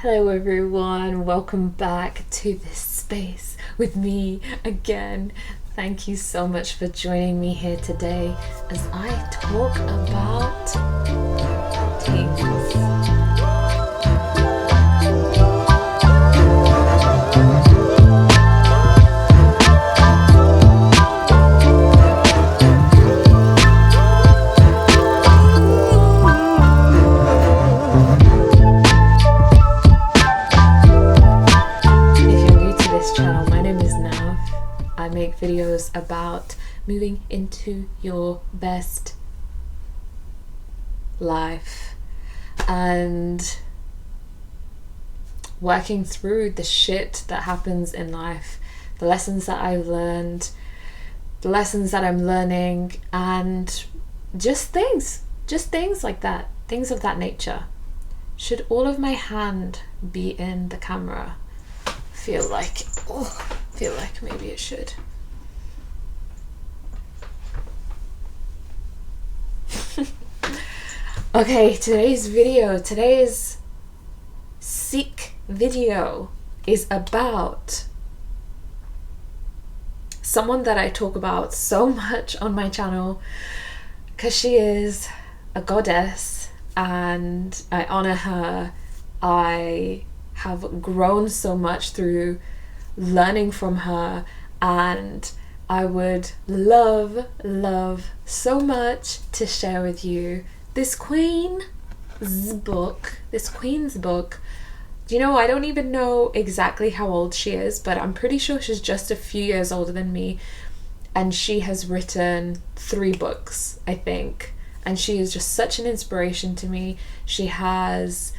Hello everyone, welcome back to this space with me again. Thank you so much for joining me here today as I talk about things. I make videos about moving into your best life and working through the shit that happens in life, the lessons that I've learned, the lessons that I'm learning, and just things like that, things of that nature. Should all of my hand be in the camera? Feel like maybe it should. Okay, today's Sikh video is about someone that I talk about so much on my channel because she is a goddess and I honor her. I have grown so much through learning from her, and I would love so much to share with you this queen's book. Do you know, I don't even know exactly how old she is, but I'm pretty sure she's just a few years older than me, and she has written 3 books, I think, and she is just such an inspiration to me. She has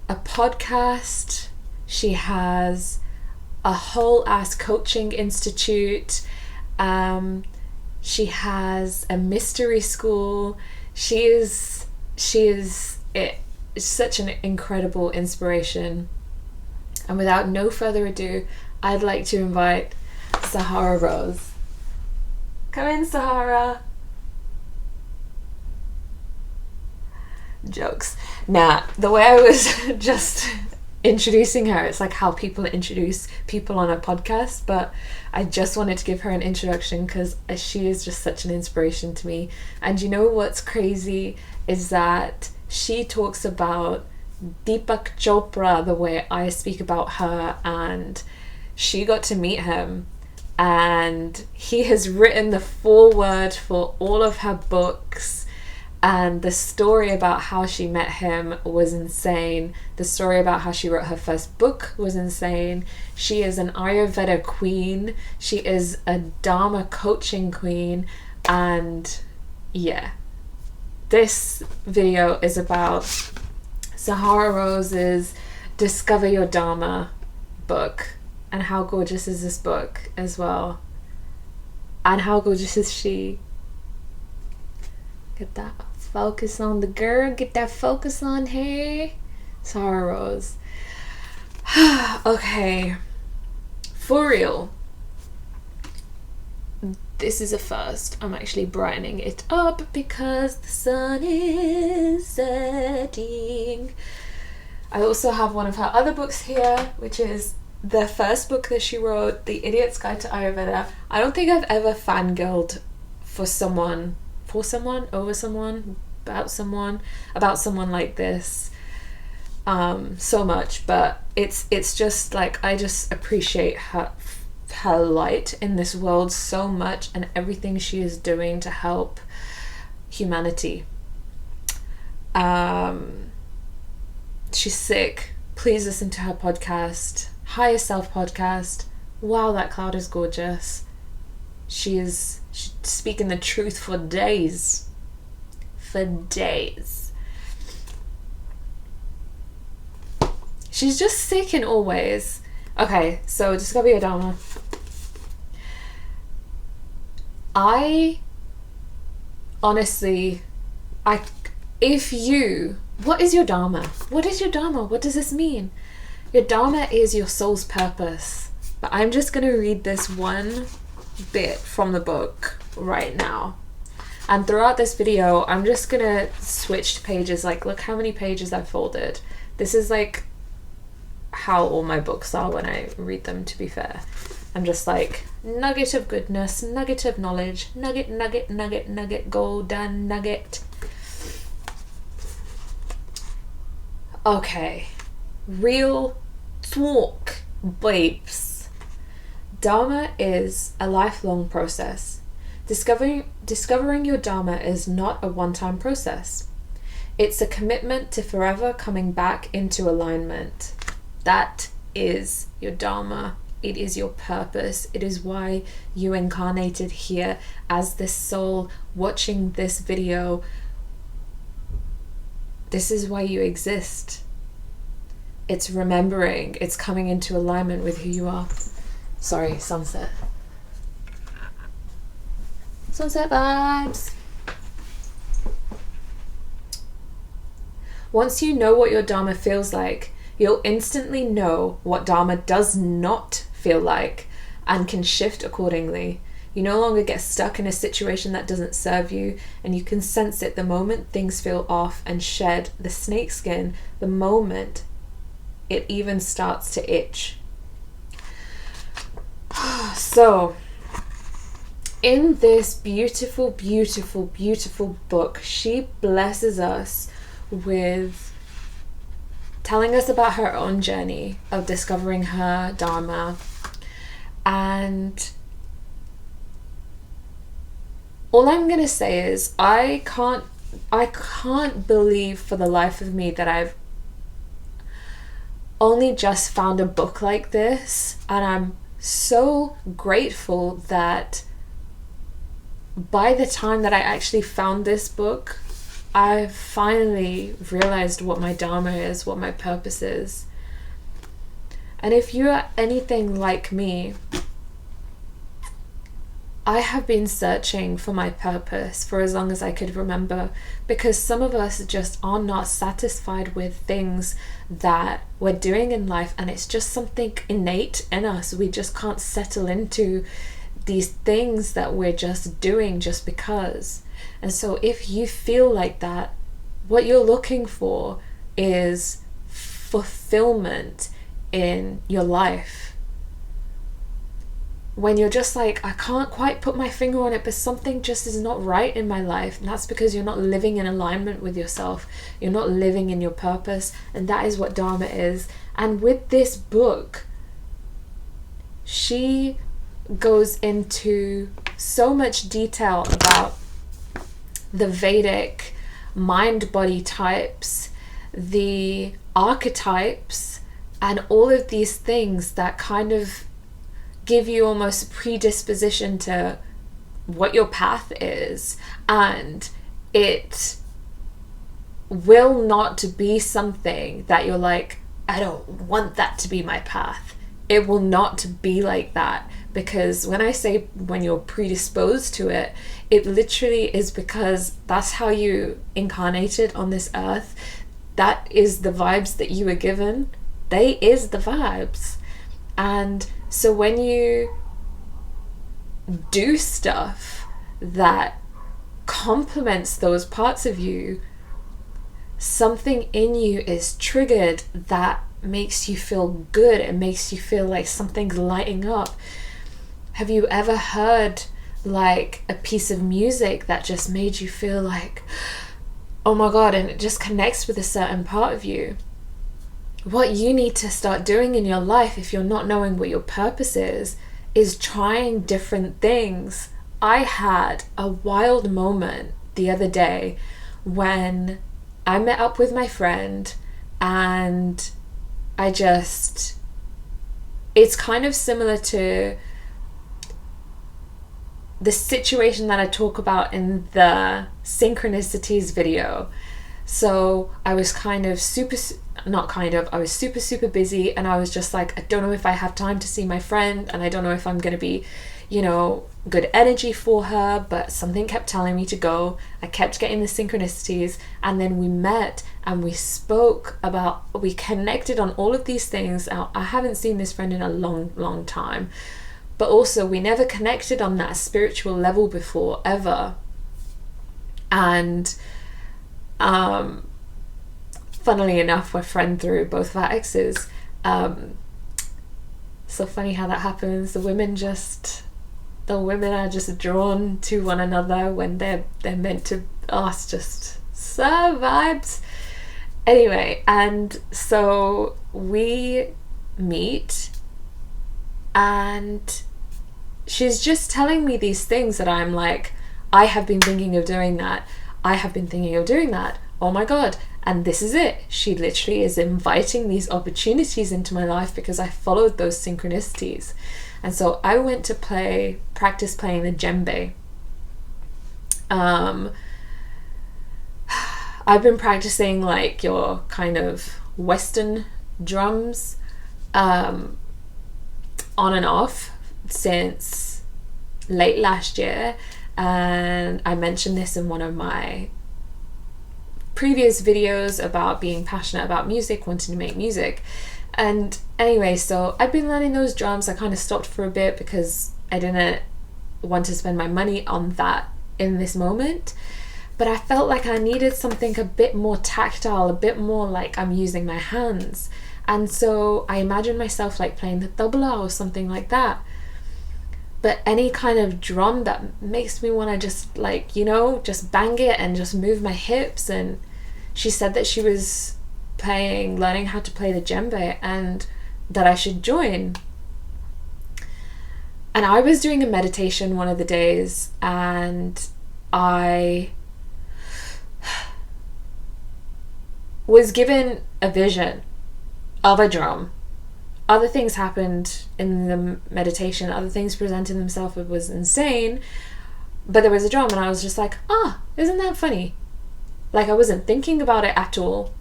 a podcast, she has a whole ass coaching institute, she has a mystery school. She is such an incredible inspiration. And without no further ado, I'd like to invite Sahara Rose. Come in, Sahara. Jokes. Nah, the way I was just introducing her, it's like how people introduce people on a podcast, but I just wanted to give her an introduction because she is just such an inspiration to me. And you know what's crazy is that she talks about Deepak Chopra the way I speak about her, and she got to meet him and he has written the foreword for all of her books. And the story about how she met him was insane. The story about how she wrote her first book was insane. She is an Ayurveda queen. She is a Dharma coaching queen. And yeah, this video is about Sahara Rose's Discover Your Dharma book. And how gorgeous is this book as well? And how gorgeous is she? Get that focus on the girl, get that focus on her. Sahara Rose. Okay, for real, this is a first. I'm actually brightening it up because the sun is setting. I also have one of her other books here, which is the first book that she wrote, The Idiot's Guide to Ayurveda. I don't think I've ever fangirled about someone like this so much, but it's just like I just appreciate her light in this world so much and everything she is doing to help humanity. She's sick. Please listen to her podcast, Higher Self podcast. Wow, that cloud is gorgeous. She's speaking the truth for days. She's just sick in all ways. Okay, so Discover Your Dharma. I honestly, what is your Dharma? What is your Dharma? What does this mean? Your Dharma is your soul's purpose. But I'm just going to read this one bit from the book right now. And throughout this video, I'm just gonna switch to pages. Like, look how many pages I've folded. This is like how all my books are when I read them, to be fair. I'm just like, nugget of goodness, nugget of knowledge, nugget, nugget, nugget, nugget, golden nugget. Okay, real talk, babes. Dharma is a lifelong process. Discovering your Dharma is not a one-time process. It's a commitment to forever coming back into alignment. That is your Dharma. It is your purpose. It is why you incarnated here as this soul watching this video. This is why you exist. It's remembering. It's coming into alignment with who you are. Sorry, sunset. Sunset vibes. Once you know what your Dharma feels like, you'll instantly know what Dharma does not feel like and can shift accordingly. You no longer get stuck in a situation that doesn't serve you, and you can sense it the moment things feel off and shed the snake skin, the moment it even starts to itch. So, in this beautiful, beautiful, beautiful book, she blesses us with telling us about her own journey of discovering her Dharma. And all I'm gonna say is I can't believe for the life of me that I've only just found a book like this, and I'm so grateful that by the time that I actually found this book, I finally realized what my Dharma is, what my purpose is. And if you are anything like me, I have been searching for my purpose for as long as I could remember, because some of us just are not satisfied with things that we're doing in life, and it's just something innate in us. We just can't settle into these things that we're just doing just because. And so if you feel like that, what you're looking for is fulfillment in your life. When you're just like, I can't quite put my finger on it, but something just is not right in my life, and that's because you're not living in alignment with yourself. You're not living in your purpose, and that is what Dharma is. And with this book, she goes into so much detail about the Vedic mind-body types, the archetypes, and all of these things that kind of give you almost a predisposition to what your path is. And it will not be something that you're like, I don't want that to be my path. It will not be like that, because when I say when you're predisposed to it, it literally is because that's how you incarnated on this earth. That is the vibes that you were given. They is the vibes. And so when you do stuff that complements those parts of you, something in you is triggered that makes you feel good. It makes you feel like something's lighting up. Have you ever heard like a piece of music that just made you feel like, oh my god, and it just connects with a certain part of you? What you need to start doing in your life, if you're not knowing what your purpose is trying different things. I had a wild moment the other day when I met up with my friend, and it's kind of similar to the situation that I talk about in the synchronicities video. So I was super busy, and I was just like, I don't know if I have time to see my friend, and I don't know if I'm going to be, good energy for her, but something kept telling me to go. I kept getting the synchronicities, and then we met and we connected on all of these things. I haven't seen this friend in a long, long time, but also we never connected on that spiritual level before, ever. And funnily enough, we're friend through both of our exes. So funny how that happens. The women are just drawn to one another when they're meant to. Oh, it's just so vibes. Anyway, and so we meet, and she's just telling me these things that I'm like, I have been thinking of doing that. I have been thinking of doing that. Oh my God. And this is it. She literally is inviting these opportunities into my life because I followed those synchronicities. And so I went to practice playing the djembe. I've been practicing like your kind of Western drums on and off since late last year. And I mentioned this in one of my previous videos about being passionate about music, wanting to make music. And anyway, so I'd been learning those drums. I kind of stopped for a bit because I didn't want to spend my money on that in this moment. But I felt like I needed something a bit more tactile, a bit more like I'm using my hands. And so I imagined myself like playing the tabla or something like that. But any kind of drum that makes me want to just like, you know, just bang it and just move my hips. And she said that she was learning how to play the djembe and that I should join. And I was doing a meditation one of the days, and I was given a vision of a drum. Other things happened in the meditation, other things presented themselves. It was insane, but there was a drum, and I was just like, isn't that funny? Like, I wasn't thinking about it at all.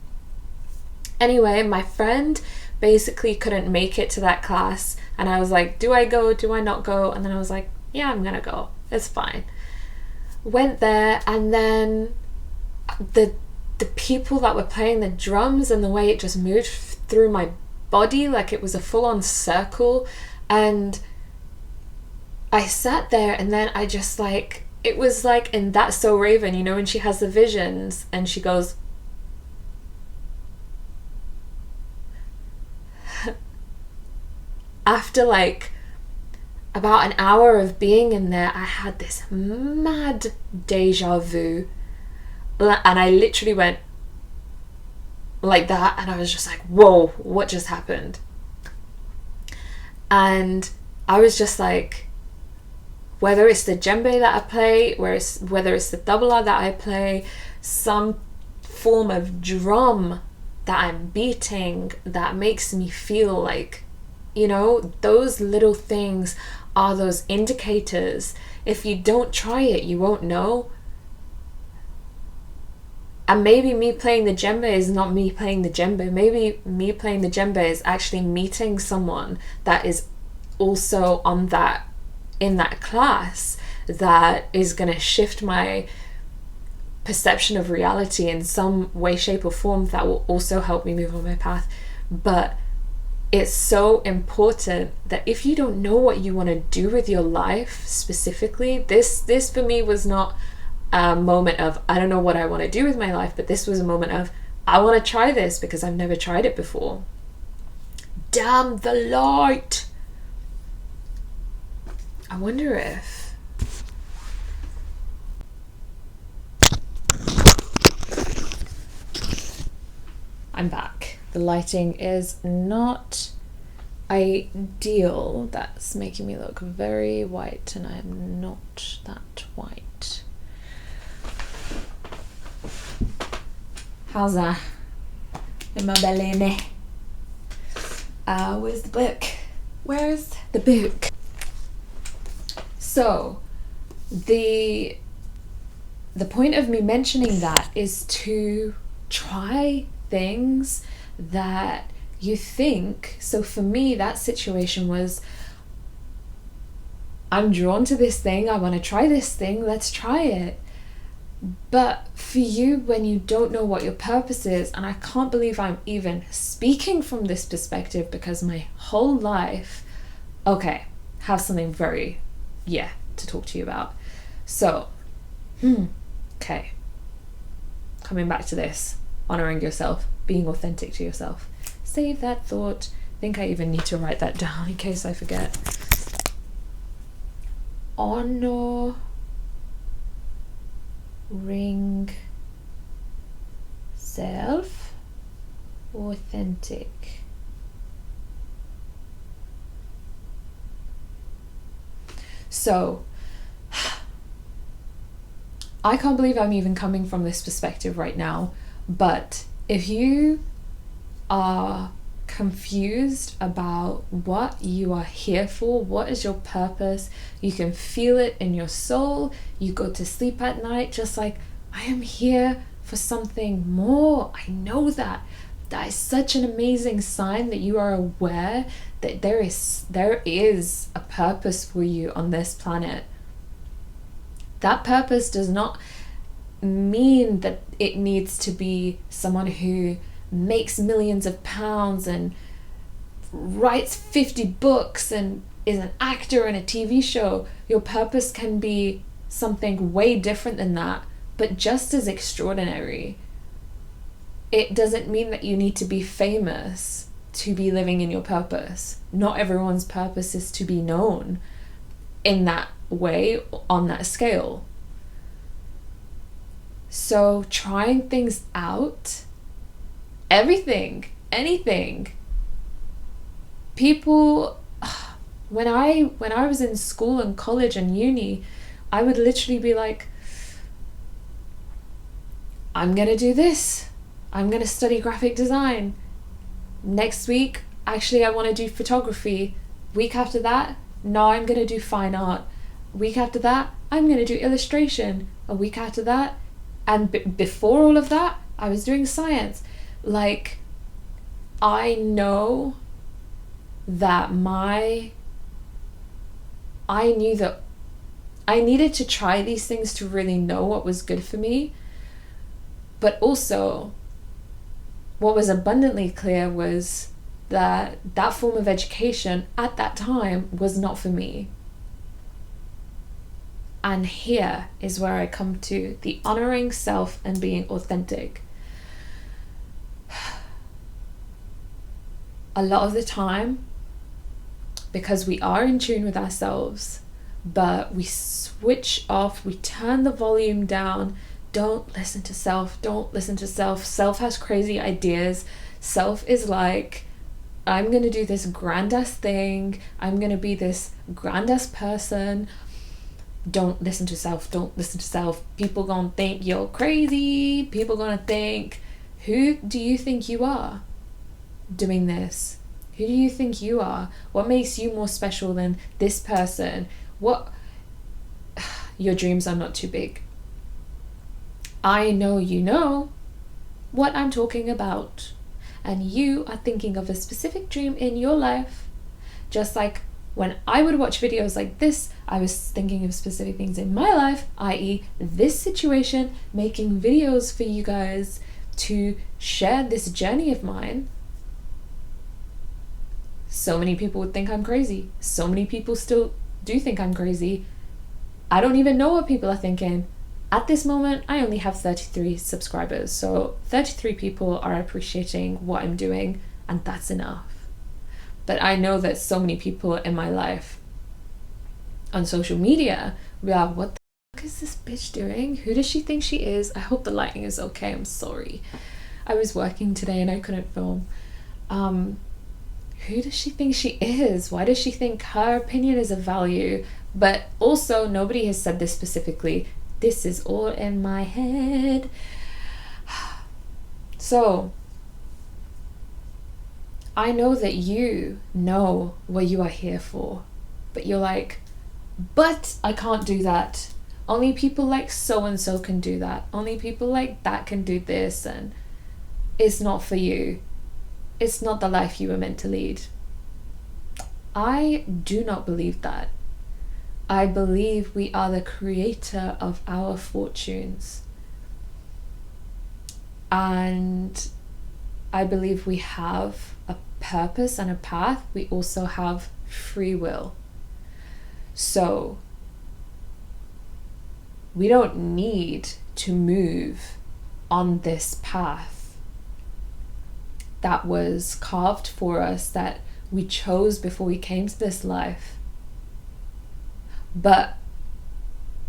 Anyway, my friend basically couldn't make it to that class, and I was like, do I go, do I not go? And then I was like, yeah, I'm gonna go, it's fine. Went there, and then the people that were playing the drums and the way it just moved through my body, like it was a full-on circle, and I sat there, and then I just like, it was like in That's So Raven, you know, when she has the visions and she goes after like about an hour of being in there, I had this mad deja vu, and I literally went like that, and I was just like, whoa, what just happened? And I was just like, whether it's the djembe that I play, whether it's the tabla that I play, some form of drum that I'm beating that makes me feel like, you know, those little things are those indicators. If you don't try it, you won't know. And maybe me playing the djembe is not me playing the djembe. Maybe me playing the djembe is actually meeting someone that is also in that class, that is going to shift my perception of reality in some way, shape or form, that will also help me move on my path. But it's so important that if you don't know what you want to do with your life specifically, this for me was not a moment of I don't know what I want to do with my life, but this was a moment of I want to try this because I've never tried it before. Damn the light. I wonder if I'm back. The lighting is not ideal. That's making me look very white, and I'm not that white. How's that? In my belly, me. Where's the book? Where's the book? So, the point of me mentioning that is to try things that you think. So for me, that situation was, I'm drawn to this thing, I want to try this thing, let's try it. But for you, when you don't know what your purpose is, and I can't believe I'm even speaking from this perspective because my whole life, have something very to talk to you about. So okay, coming back to this, honoring yourself, being authentic to yourself. Save that thought. I think I even need to write that down in case I forget. Honoring self, authentic. So, I can't believe I'm even coming from this perspective right now, but if you are confused about what you are here for, what is your purpose, you can feel it in your soul, you go to sleep at night just like, I am here for something more. I know that. That is such an amazing sign that you are aware that there is a purpose for you on this planet. That purpose does not mean that it needs to be someone who makes millions of pounds and writes 50 books and is an actor in a TV show. Your purpose can be something way different than that, but just as extraordinary. It doesn't mean that you need to be famous to be living in your purpose. Not everyone's purpose is to be known in that way, on that scale. So trying things out, everything, anything. People, when I was in school and college and uni, I would literally be like, I'm gonna do this. I'm gonna study graphic design. Next week, actually I want to do photography. Week after that, no, I'm gonna do fine art. Week after that, I'm gonna do illustration. A week after that, and before all of that, I was doing science. Like, I know that I knew that I needed to try these things to really know what was good for me. But also, what was abundantly clear was that that form of education at that time was not for me. And here is where I come to the honoring self and being authentic. A lot of the time, because we are in tune with ourselves, but we switch off, we turn the volume down. Don't listen to self. Don't listen to self. Self has crazy ideas. Self is like, I'm going to do this grand-ass thing. I'm going to be this grand-ass person. Don't listen to self. Don't listen to self. People going to think you're crazy. People going to think, who do you think you are doing this? Who do you think you are? What makes you more special than this person? What? Your dreams are not too big. I know you know what I'm talking about, and you are thinking of a specific dream in your life. Just like when I would watch videos like this, I was thinking of specific things in my life, i.e. this situation, making videos for you guys to share this journey of mine. So many people would think I'm crazy. So many people still do think I'm crazy. I don't even know what people are thinking. At this moment, I only have 33 subscribers, so 33 people are appreciating what I'm doing, and that's enough. But I know that so many people in my life on social media will have, what the fuck is this bitch doing? Who does she think she is? I hope the lighting is okay, I'm sorry. I was working today and I couldn't film. Who does she think she is? Why does she think her opinion is of value? But also, nobody has said this specifically. This is all in my head. So, I know that you know what you are here for, but you're like, but I can't do that. Only people like so-and-so can do that. Only people like that can do this, and it's not for you. It's not the life you were meant to lead. I do not believe that. I believe we are the creator of our fortunes. And I believe we have a purpose and a path. We also have free will. So we don't need to move on this path that was carved for us, that we chose before we came to this life. But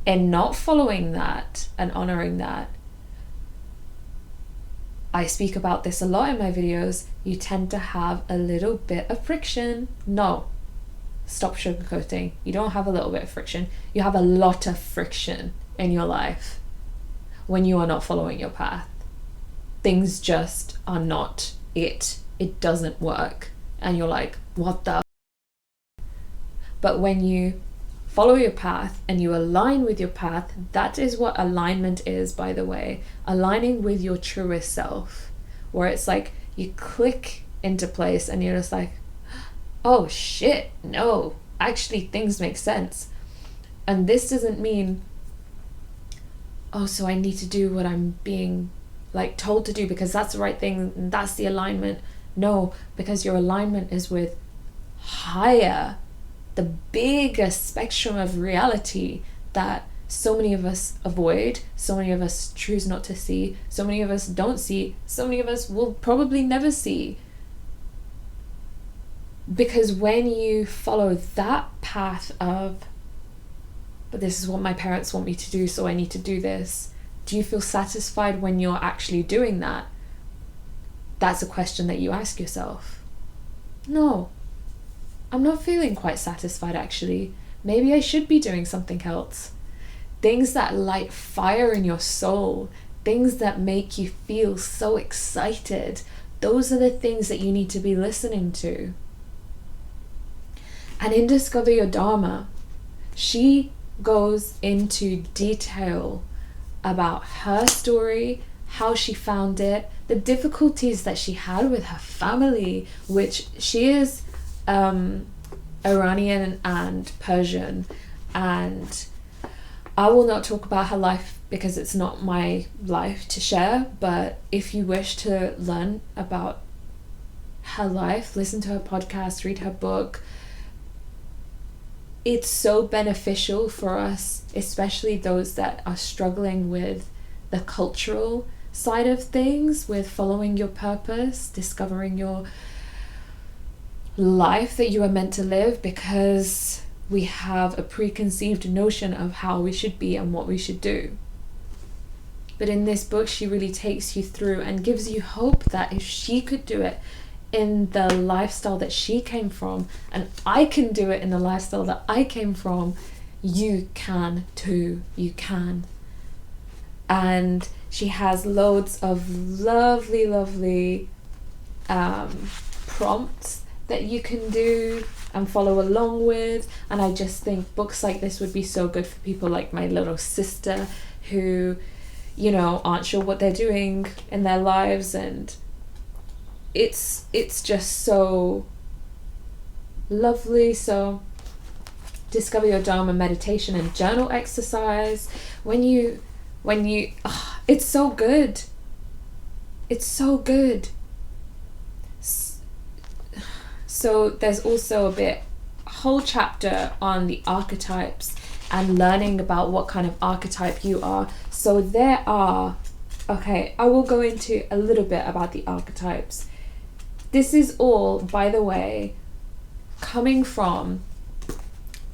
in not following that and honoring that, I speak about this a lot in my videos, you tend to have a little bit of friction. No, stop sugarcoating. You don't have a little bit of friction. You have a lot of friction in your life when you are not following your path. Things just are not it. It doesn't work. And you're like, what the? But when you follow your path and you align with your path, that is what alignment is, by the way. Aligning with your truest self, where it's like you click into place and you're just like, oh shit, no, actually things make sense. And this doesn't mean, oh, so I need to do what I'm being like told to do because that's the right thing and that's the alignment. No, because your alignment is with higher, the bigger spectrum of reality that so many of us avoid, so many of us choose not to see, so many of us don't see, so many of us will probably never see. Because when you follow that path of, but this is what my parents want me to do, so I need to do this, do you feel satisfied when you're actually doing that? That's a question that you ask yourself. No, I'm not feeling quite satisfied actually. Maybe I should be doing something else. Things that light fire in your soul, things that make you feel so excited, those are the things that you need to be listening to. And in Discover Your Dharma, she goes into detail about her story, how she found it, the difficulties that she had with her family, which she is Iranian and Persian, and I will not talk about her life because it's not my life to share, but if you wish to learn about her life, listen to her podcast, read her book. It's so beneficial for us, especially those that are struggling with the cultural side of things, with following your purpose, discovering your life that you are meant to live, because we have a preconceived notion of how we should be and what we should do. But in this book, she really takes you through and gives you hope that if she could do it in the lifestyle that she came from, and I can do it in the lifestyle that I came from, you can too. You can. And she has loads of lovely prompts that you can do and follow along with. And I just think books like this would be so good for people like my little sister who, you know, aren't sure what they're doing in their lives, and it's just so lovely. So Discover Your Dharma meditation and journal exercise, when you it's so good. It's so good. So there's also a whole chapter on the archetypes and learning about what kind of archetype you are. So I will go into a little bit about the archetypes. This is all, by the way, coming from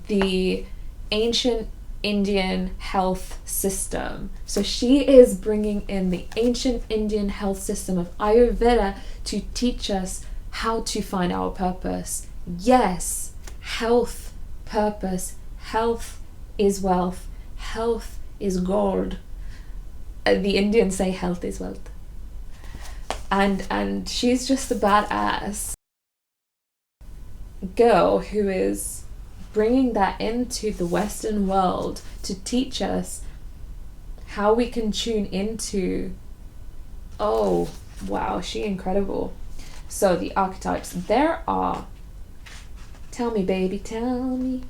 the ancient Indian health system. So she is bringing in the ancient Indian health system of Ayurveda to teach us how to find our purpose. Yes, health, purpose, health is wealth, health is gold. The Indians say health is wealth. And she's just a badass girl who is bringing that into the Western world to teach us how we can tune into, oh wow, she incredible. So the archetypes, there are, tell me baby, tell me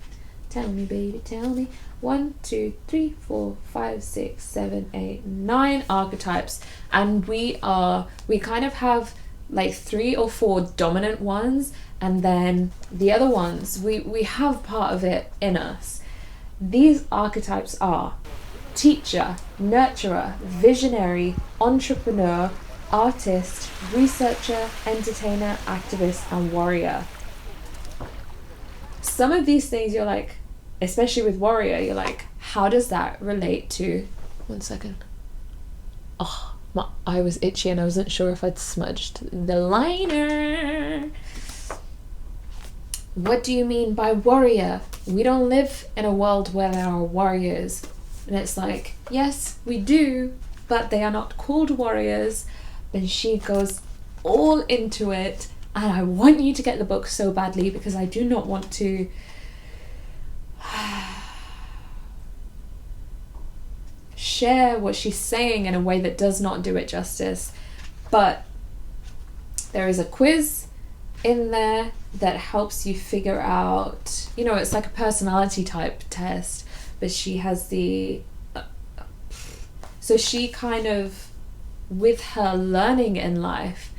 baby, tell me, 1, 2, 3, 4, 5, 6, 7, 8, 9 archetypes, and we kind of have like 3 or 4 dominant ones, and then the other ones we have part of it in us. These archetypes are teacher, nurturer, visionary, entrepreneur, artist, researcher, entertainer, activist, and warrior. Some of these things you're like, especially with warrior, you're like, how does that relate to... One second. Oh, my eye was itchy and I wasn't sure if I'd smudged the liner. What do you mean by warrior? We don't live in a world where there are warriors. And it's like, yes, we do, but they are not called warriors. And she goes all into it. And I want you to get the book so badly because I do not want to share what she's saying in a way that does not do it justice. But there is a quiz in there that helps you figure out, you know, it's like a personality type test, but she has the so she kind of, with her learning in life,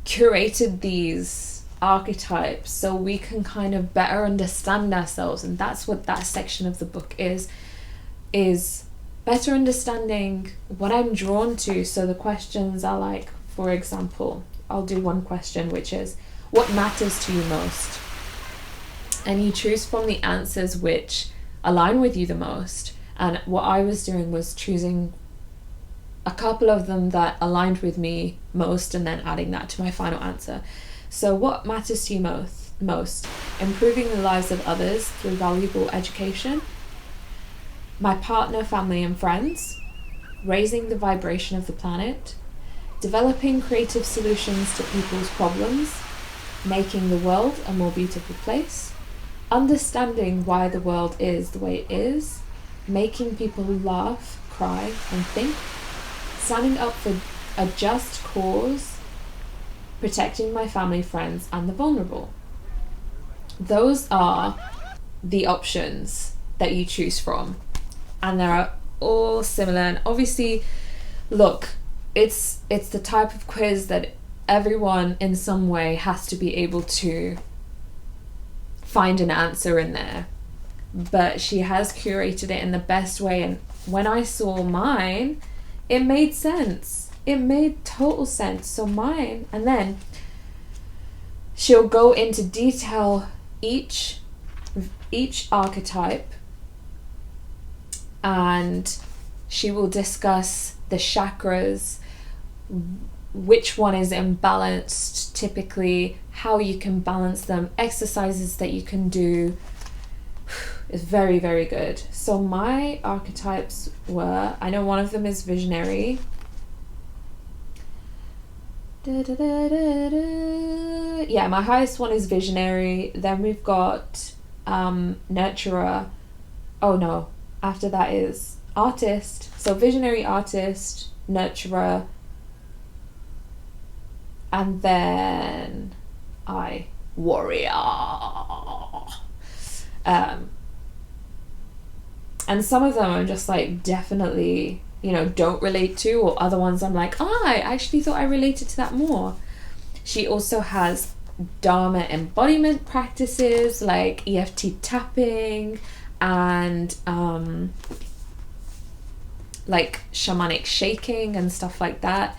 curated these archetypes so we can kind of better understand ourselves. And that's what that section of the book is better understanding what I'm drawn to. So the questions are like, for example, I'll do one question, which is, what matters to you most? And you choose from the answers which align with you the most. And what I was doing was choosing a couple of them that aligned with me most and then adding that to my final answer. So what matters to you most? Improving the lives of others through valuable education, my partner, family and friends, raising the vibration of the planet, developing creative solutions to people's problems, making the world a more beautiful place, understanding why the world is the way it is, making people laugh, cry and think, standing up for a just cause, protecting my family, friends and the vulnerable. Those are the options that you choose from, and they are all similar. And obviously, look, it's the type of quiz that everyone in some way has to be able to find an answer in there, but she has curated it in the best way. And when I saw mine, it made sense. It made total sense. So mine, and then she'll go into detail each archetype, and she will discuss the chakras, which one is imbalanced typically, how you can balance them, exercises that you can do. It's very, very good. So my archetypes were, I know one of them is visionary. Yeah, my highest one is visionary. Then we've got nurturer. Oh no, after that is artist. So visionary, artist, nurturer, and then warrior. And some of them I'm just like, definitely, you know, don't relate to, or other ones I'm like, I actually thought I related to that more. She also has Dharma embodiment practices like EFT tapping and like shamanic shaking and stuff like that.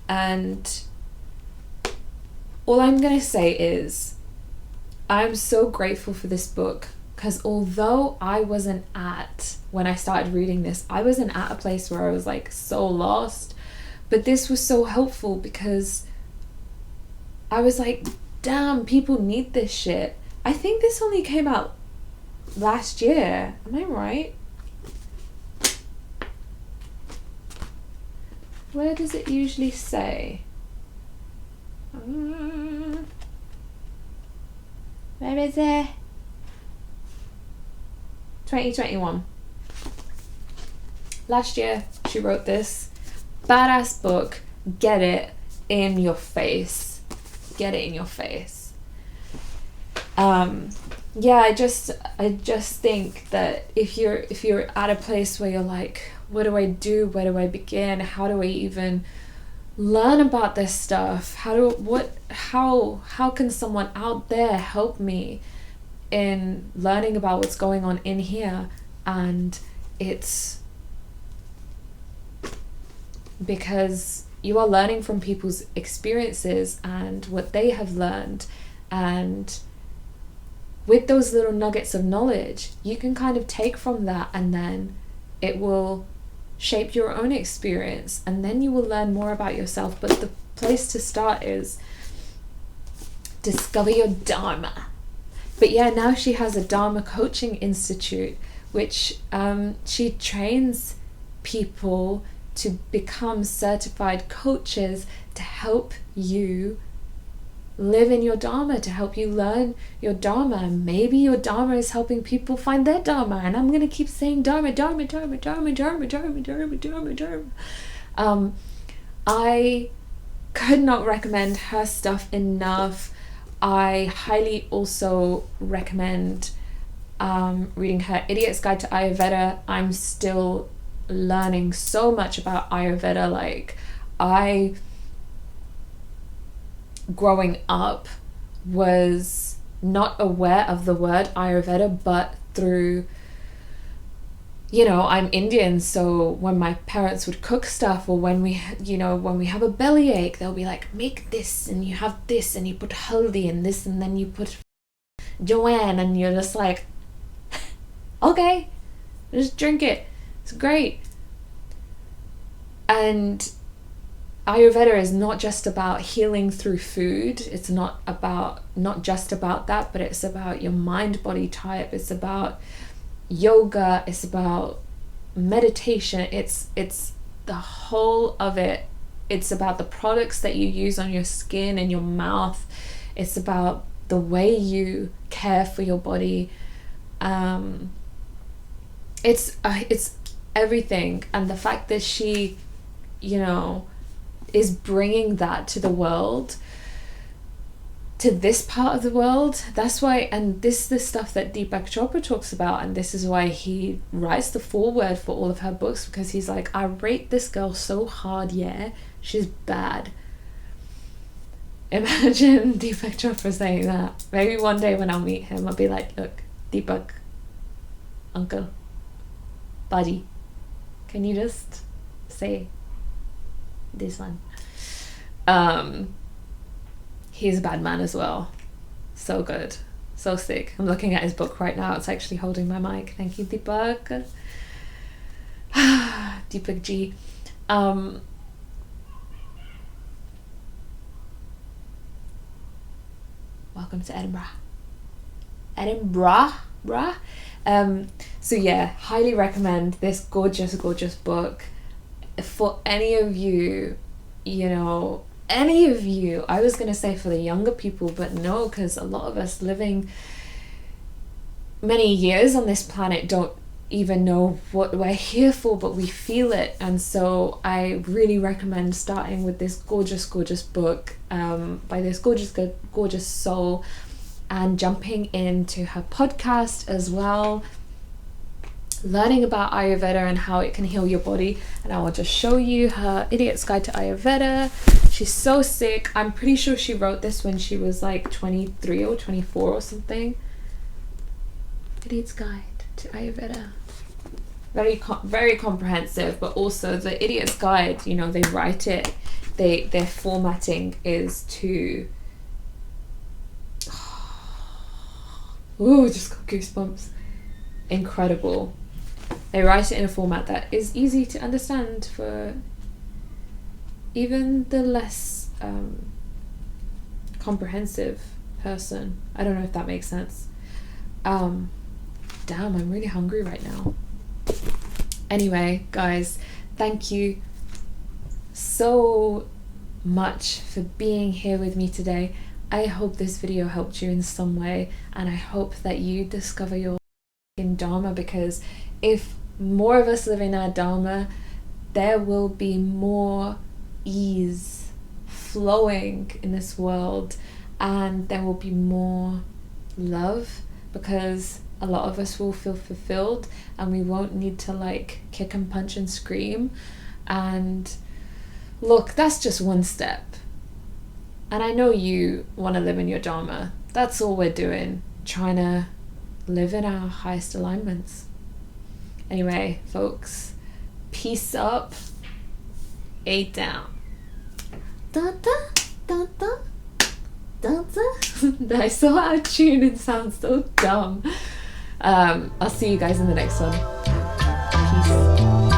And all I'm gonna say is I'm so grateful for this book, because although I wasn't when I started reading this, I wasn't at a place where I was like so lost, but this was so helpful because I was like, damn, people need this shit. I think this only came out last year. Am I right? Where does it usually say? Where is it? 2021. Last year she wrote this badass book. Get it in your face. Get it in your face. Yeah, I just think that if you're at a place where you're like, what do I do? Where do I begin? How do I even learn about this stuff? How can someone out there help me in learning about what's going on in here? And it's because you are learning from people's experiences and what they have learned, and with those little nuggets of knowledge you can kind of take from that, and then it will shape your own experience, and then you will learn more about yourself. But the place to start is discover your Dharma. But yeah, now she has a Dharma coaching institute, which she trains people to become certified coaches to help you live in your Dharma, to help you learn your Dharma. Maybe your Dharma is helping people find their Dharma, and I'm going to keep saying Dharma, Dharma, Dharma, Dharma, Dharma, Dharma, Dharma, Dharma, Dharma. I could not recommend her stuff enough. I highly also recommend reading her Idiot's Guide to Ayurveda. I'm still learning so much about Ayurveda. Like, I, growing up, was not aware of the word Ayurveda, but through, you know, I'm Indian, so when my parents would cook stuff, or when we, you know, when we have a bellyache, they'll be like, make this, and you have this, and you put haldi in this, and then you put Joanne, and you're just like, okay, just drink it. It's great. And Ayurveda is not just about healing through food. It's not just about that, but it's about your mind body type. It's about yoga. It's about meditation. It's the whole of it. It's about the products that you use on your skin and your mouth. It's about the way you care for your body. It's everything. And the fact that she, you know, is bringing that to the world, to this part of the world. That's why, and this is the stuff that Deepak Chopra talks about, and this is why he writes the foreword for all of her books, because he's like, I rate this girl so hard, yeah, she's bad. Imagine Deepak Chopra saying that. Maybe one day when I'll meet him, I'll be like, look, Deepak, uncle, buddy, can you just say this one? He's a bad man as well. So good, so sick. I'm looking at his book right now. It's actually holding my mic. Thank you, Deepak. Deepak G. Welcome to Edinburgh. So yeah, highly recommend this gorgeous book for any of you, you know, I was gonna say for the younger people, but no, because a lot of us living many years on this planet don't even know what we're here for, but we feel it. And so I really recommend starting with this gorgeous book by this gorgeous soul, and jumping into her podcast as well, learning about Ayurveda and how it can heal your body. And I will just show you her Idiot's Guide to Ayurveda. She's so sick. I'm pretty sure she wrote this when she was like 23 or 24 or something. Idiot's Guide to Ayurveda. Very comprehensive, but also the Idiot's Guide, you know, they write it, their formatting is to, just got goosebumps. Incredible. They write it in a format that is easy to understand for even the less comprehensive person. I don't know if that makes sense. Damn, I'm really hungry right now. Anyway, guys, thank you so much for being here with me today. I hope this video helped you in some way, and I hope that you discover your Dharma, because if more of us live in our Dharma, there will be more ease flowing in this world, and there will be more love, because a lot of us will feel fulfilled and we won't need to like kick and punch and scream. And look, that's just one step, and I know you want to live in your Dharma. That's all we're doing, trying to live in our highest alignments. Anyway, folks, peace up, 8 down. Da, da, da, da, da, da. I so out of tune and sound so dumb. I'll see you guys in the next one. Peace.